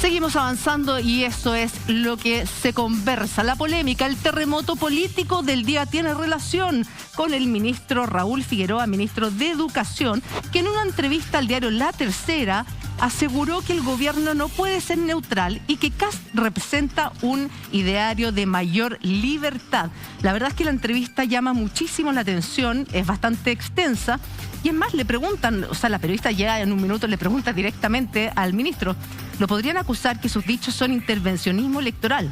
Seguimos avanzando y eso es lo que se conversa. La polémica, el terremoto político del día tiene relación con el ministro Raúl Figueroa, ministro de Educación, que en una entrevista al diario La Tercera aseguró que el gobierno no puede ser neutral y que Kast representa un ideario de mayor libertad. La verdad es que la entrevista llama muchísimo la atención, es bastante extensa. Y es más, le preguntan, o sea, la periodista llega en un minuto, le pregunta directamente al ministro, ¿lo podrían acusar que sus dichos son intervencionismo electoral?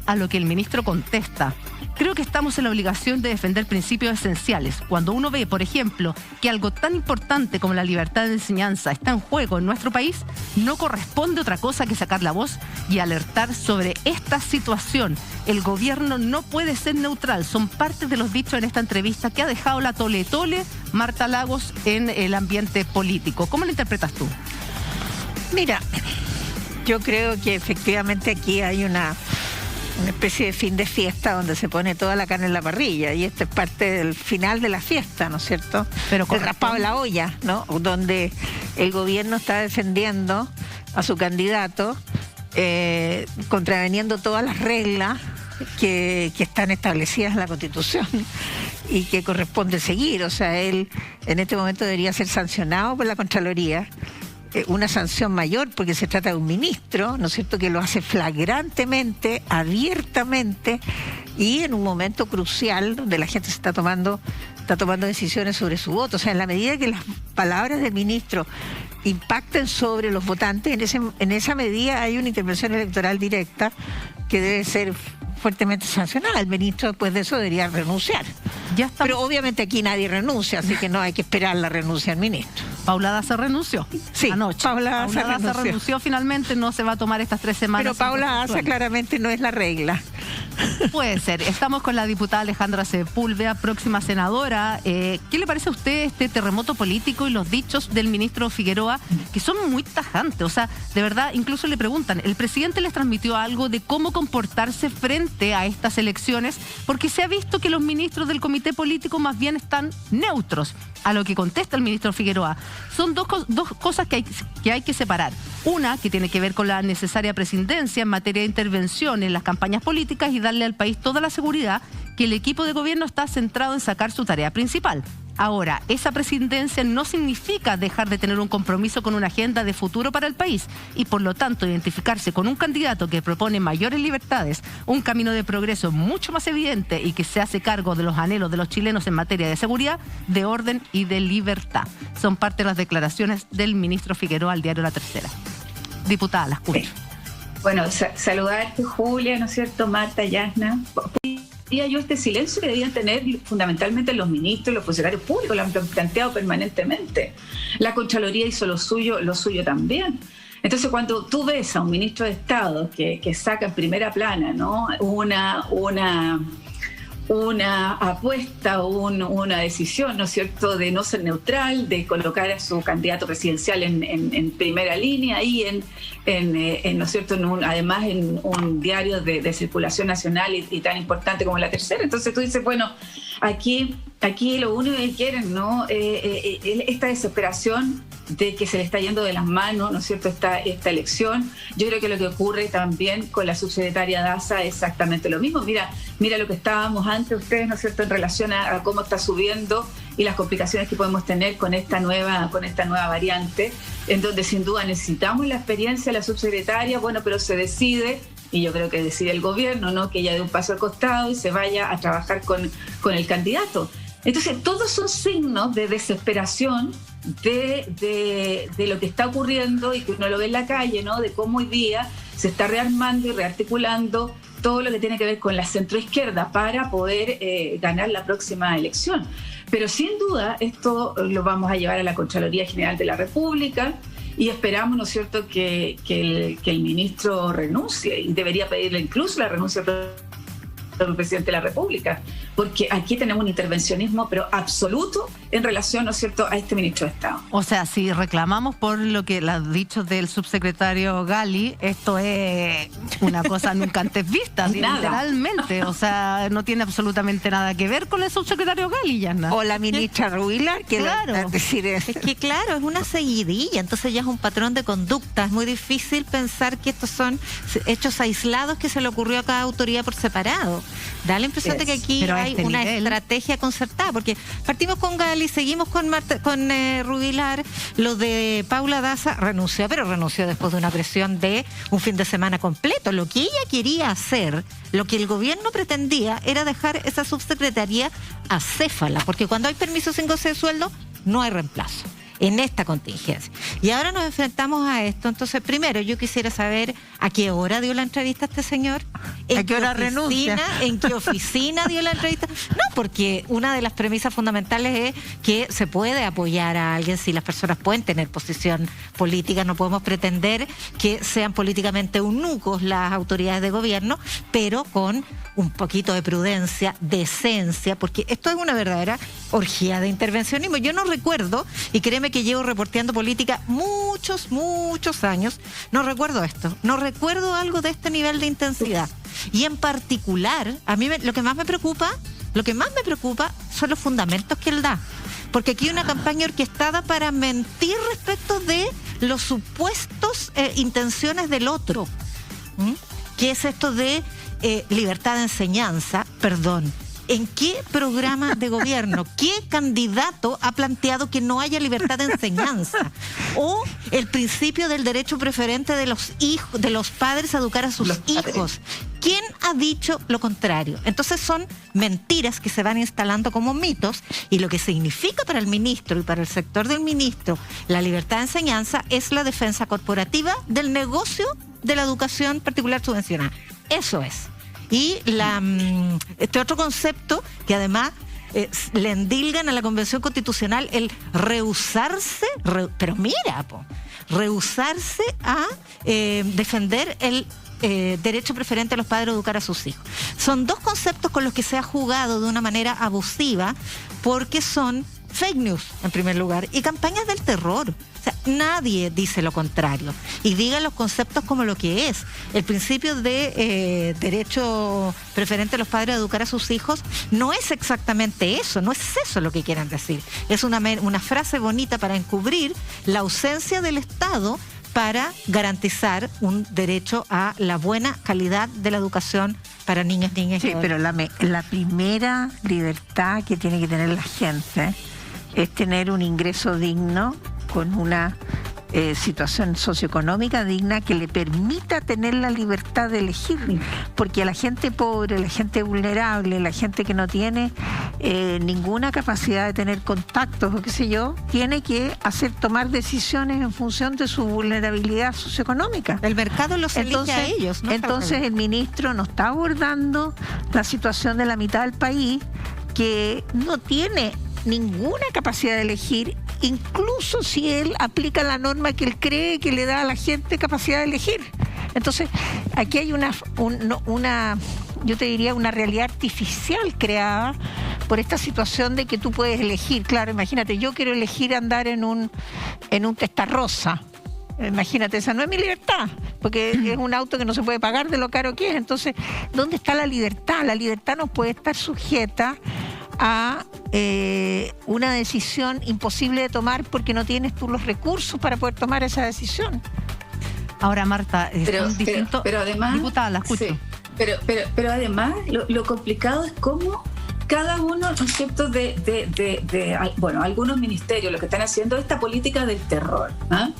A lo que el ministro contesta, creo que estamos en la obligación de defender principios esenciales. Cuando uno ve, por ejemplo, que algo tan importante como la libertad de enseñanza está en juego en nuestro país, no corresponde otra cosa que sacar la voz y alertar sobre esta situación. El gobierno no puede ser neutral. Son parte de los dichos en esta entrevista que ha dejado la tole-tole Marta Lagos en el ambiente político. ¿Cómo lo interpretas tú? Mira, yo creo que efectivamente aquí hay una especie de fin de fiesta donde se pone toda la carne en la parrilla, y esto es parte del final de la fiesta, ¿no es cierto? Pero el raspado de la olla, ¿no? Donde el gobierno está defendiendo a su candidato, contraveniendo todas las reglas que están establecidas en la Constitución y que corresponde seguir. O sea, él en este momento debería ser sancionado por la Contraloría, una sanción mayor, porque se trata de un ministro, ¿no es cierto?, que lo hace flagrantemente, abiertamente, y en un momento crucial donde la gente está tomando decisiones sobre su voto. O sea, en la medida que las palabras del ministro impacten sobre los votantes, en esa medida hay una intervención electoral directa que debe ser fuertemente sancionada. El ministro después de eso debería renunciar. Pero obviamente aquí nadie renuncia, así que no hay que esperar la renuncia del ministro. Paula Daza renunció. Sí, anoche. Paula Daza renunció finalmente, no se va a tomar estas 3 semanas. Pero Paula Daza claramente no es la regla. Puede ser. Estamos con la diputada Alejandra Sepúlveda, próxima senadora. ¿Qué le parece a usted este terremoto político y los dichos del ministro Figueroa, que son muy tajantes? O sea, de verdad, incluso le preguntan, ¿el presidente les transmitió algo de cómo comportarse frente a estas elecciones? Porque se ha visto que los ministros del comité político más bien están neutros. A lo que contesta el ministro Figueroa, son dos cosas que hay que separar. Una, que tiene que ver con la necesaria presidencia en materia de intervención en las campañas políticas y darle al país toda la seguridad que el equipo de gobierno está centrado en sacar su tarea principal. Ahora, esa presidencia no significa dejar de tener un compromiso con una agenda de futuro para el país y, por lo tanto, identificarse con un candidato que propone mayores libertades, un camino de progreso mucho más evidente y que se hace cargo de los anhelos de los chilenos en materia de seguridad, de orden y de libertad. Son parte de las declaraciones del ministro Figueroa al diario La Tercera. Diputada, la escucho. Bueno, saludarte, Julia, ¿no es cierto? Marta, Yasna. Yo este silencio que debían tener fundamentalmente los ministros, los funcionarios públicos, lo han planteado permanentemente. La Contraloría hizo lo suyo también. Entonces, cuando tú ves a un ministro de Estado que saca en primera plana, ¿no?, una apuesta o una decisión, ¿no es cierto?, de no ser neutral, de colocar a su candidato presidencial en primera línea y ¿no es cierto?, además en un diario de circulación nacional y tan importante como La Tercera. Entonces tú dices, bueno, aquí lo único que quieren, ¿no?, esta desesperación de que se le está yendo de las manos, ¿no es cierto?, esta elección. Yo creo que lo que ocurre también con la subsecretaria Daza es exactamente lo mismo. Mira lo que estábamos antes ustedes, ¿no es cierto?, en relación a cómo está subiendo y las complicaciones que podemos tener con esta nueva variante, en donde sin duda necesitamos la experiencia de la subsecretaria, bueno, pero se decide, y yo creo que decide el gobierno, ¿no?, que ella dé un paso al costado y se vaya a trabajar con el candidato. Entonces, todos son signos de desesperación de lo que está ocurriendo y que uno lo ve en la calle, ¿no?, de cómo hoy día se está rearmando y rearticulando todo lo que tiene que ver con la centroizquierda para poder ganar la próxima elección. Pero sin duda esto lo vamos a llevar a la Contraloría General de la República y esperamos, ¿no es cierto?, que el ministro renuncie, y debería pedirle incluso la renuncia al presidente de la República, porque aquí tenemos un intervencionismo pero absoluto en relación, ¿no es cierto?, a este ministro de Estado. O sea, si reclamamos por lo que los dichos del subsecretario Gali, esto es una cosa nunca antes vista, literalmente. O sea, no tiene absolutamente nada que ver con el subsecretario Gali, Yana. O la ministra Rubilar, que claro, decir es que claro, es una seguidilla, entonces ya es un patrón de conducta. Es muy difícil pensar que estos son hechos aislados que se le ocurrió a cada autoridad por separado. Da la impresión de que aquí hay una estrategia concertada, porque partimos con Gali, seguimos con Rubilar. Lo de Paula Daza renunció, pero renunció después de una presión de un fin de semana completo. Lo que ella quería hacer, lo que el gobierno pretendía, era dejar esa subsecretaría acéfala, porque cuando hay permiso sin goce de sueldo, no hay reemplazo en esta contingencia. Y ahora nos enfrentamos a esto. Entonces, primero, yo quisiera saber a qué hora dio la entrevista este señor. ¿A qué hora renuncia? ¿En qué oficina dio la entrevista? No, porque una de las premisas fundamentales es que se puede apoyar a alguien si las personas pueden tener posición política. No podemos pretender que sean políticamente eunucos las autoridades de gobierno, pero con un poquito de prudencia, decencia, porque esto es una verdadera orgía de intervencionismo. Yo no recuerdo, y créeme que llevo reporteando política muchos años, no recuerdo esto, no recuerdo algo de este nivel de intensidad. Y en particular, a mí lo que más me preocupa son los fundamentos que él da. Porque aquí hay una campaña orquestada para mentir respecto de los supuestos intenciones del otro. ¿Qué es esto de libertad de enseñanza? Perdón. ¿En qué programa de gobierno, qué candidato ha planteado que no haya libertad de enseñanza? O el principio del derecho preferente de los hijos, de los padres a educar a sus hijos. ¿Quién ha dicho lo contrario? Entonces son mentiras que se van instalando como mitos, y lo que significa para el ministro y para el sector del ministro la libertad de enseñanza es la defensa corporativa del negocio de la educación particular subvencionada. Eso es. Y este otro concepto que además le endilgan a la Convención Constitucional, el rehusarse, rehusarse a defender el derecho preferente a los padres a educar a sus hijos. Son dos conceptos con los que se ha jugado de una manera abusiva, porque son fake news en primer lugar y campañas del terror. O sea, nadie dice lo contrario y diga los conceptos como lo que es. El principio de derecho preferente a los padres a educar a sus hijos no es exactamente eso, no es eso lo que quieren decir. Es una frase bonita para encubrir la ausencia del Estado para garantizar un derecho a la buena calidad de la educación para niños, niñas y adolescentes. Sí, pero la primera libertad que tiene que tener la gente es tener un ingreso digno, con una situación socioeconómica digna que le permita tener la libertad de elegir, porque a la gente pobre, la gente vulnerable, la gente que no tiene ninguna capacidad de tener contactos o qué sé yo, tiene que tomar decisiones en función de su vulnerabilidad socioeconómica. El mercado los elige a ellos, ¿no? Entonces el ministro no está abordando la situación de la mitad del país que no tiene ninguna capacidad de elegir, incluso si él aplica la norma que él cree que le da a la gente capacidad de elegir. Entonces, aquí hay yo te diría, una realidad artificial creada por esta situación de que tú puedes elegir. Claro, imagínate, yo quiero elegir andar en un Testarrosa. Imagínate, esa no es mi libertad, porque es un auto que no se puede pagar de lo caro que es. Entonces, ¿dónde está la libertad? La libertad no puede estar sujeta a una decisión imposible de tomar porque no tienes tú los recursos para poder tomar esa decisión. Ahora, Marta, pero además, diputada, la escucho. Sí, pero además lo complicado es cómo cada uno, ¿no es cierto?, bueno, algunos ministerios lo que están haciendo es esta política del terror, ¿eh?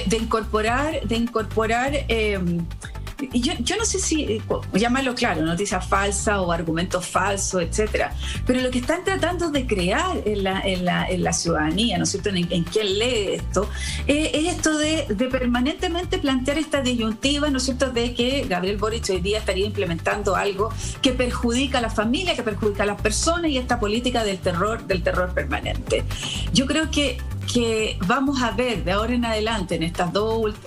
de incorporar y yo no sé si llamarlo, claro, noticia falsa o argumentos falsos, etcétera, pero lo que están tratando de crear en la ciudadanía, ¿no es cierto?, en quien lee esto, es esto de permanentemente plantear esta disyuntiva, ¿no es cierto?, de que Gabriel Boric hoy día estaría implementando algo que perjudica a la familia, que perjudica a las personas, y esta política del terror permanente. Yo creo que que vamos a ver de ahora en adelante, en estas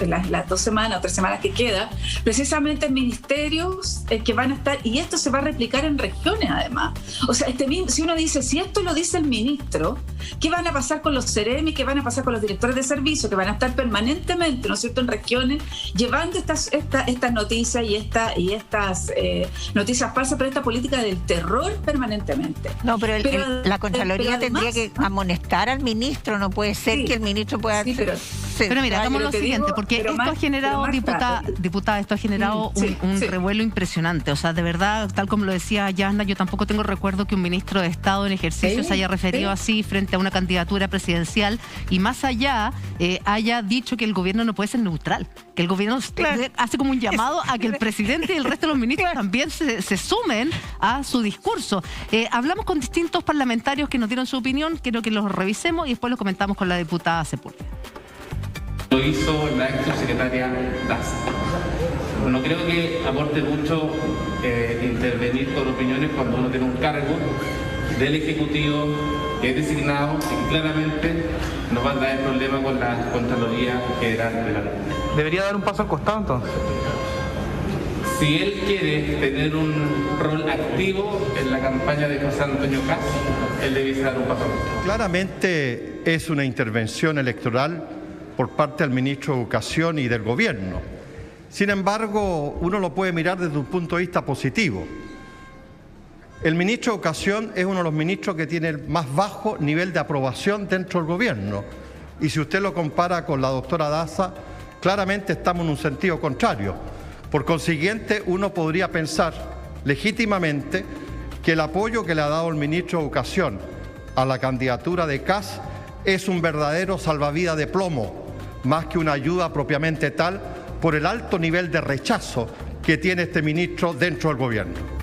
las 2 semanas o 3 semanas que quedan, precisamente ministerios que van a estar, y esto se va a replicar en regiones además. O sea, si uno dice, si esto lo dice el ministro, ¿qué van a pasar con los CEREMI? ¿Qué van a pasar con los directores de servicio? Que van a estar permanentemente, ¿no es cierto?, en regiones, llevando estas noticias y estas noticias falsas, pero esta política del terror permanentemente. No, pero la Contraloría tendría que amonestar al ministro, no puede ser que el ministro pueda... Sí, pero mira, hagamos lo siguiente, porque esto ha generado, diputada, esto ha generado un revuelo impresionante. O sea, de verdad, tal como lo decía Yasna, yo tampoco tengo recuerdo que un ministro de Estado en ejercicio se haya referido así frente a una candidatura presidencial y más allá haya dicho que el gobierno no puede ser neutral, que el gobierno hace como un llamado a que el presidente y el resto de los ministros también se sumen a su discurso. Hablamos con distintos parlamentarios que nos dieron su opinión, quiero que los revisemos y después los comentamos con la diputada Sepúlveda. Lo hizo la ex subsecretaria Daza. No creo que aporte mucho intervenir con opiniones cuando uno tiene un cargo del Ejecutivo que es designado y que claramente nos va a traer problemas con la Contraloría General de la República. ¿Debería dar un paso al costado entonces? Si él quiere tener un rol activo en la campaña de José Antonio Kast, él debe dar un paso al costado. Claramente es una intervención electoral por parte del ministro de Educación y del Gobierno. Sin embargo, uno lo puede mirar desde un punto de vista positivo. El ministro de Educación es uno de los ministros que tiene el más bajo nivel de aprobación dentro del Gobierno. Y si usted lo compara con la doctora Daza, claramente estamos en un sentido contrario. Por consiguiente, uno podría pensar legítimamente que el apoyo que le ha dado el ministro de Educación a la candidatura de Kast es un verdadero salvavidas de plomo, más que una ayuda propiamente tal, por el alto nivel de rechazo que tiene este ministro dentro del Gobierno.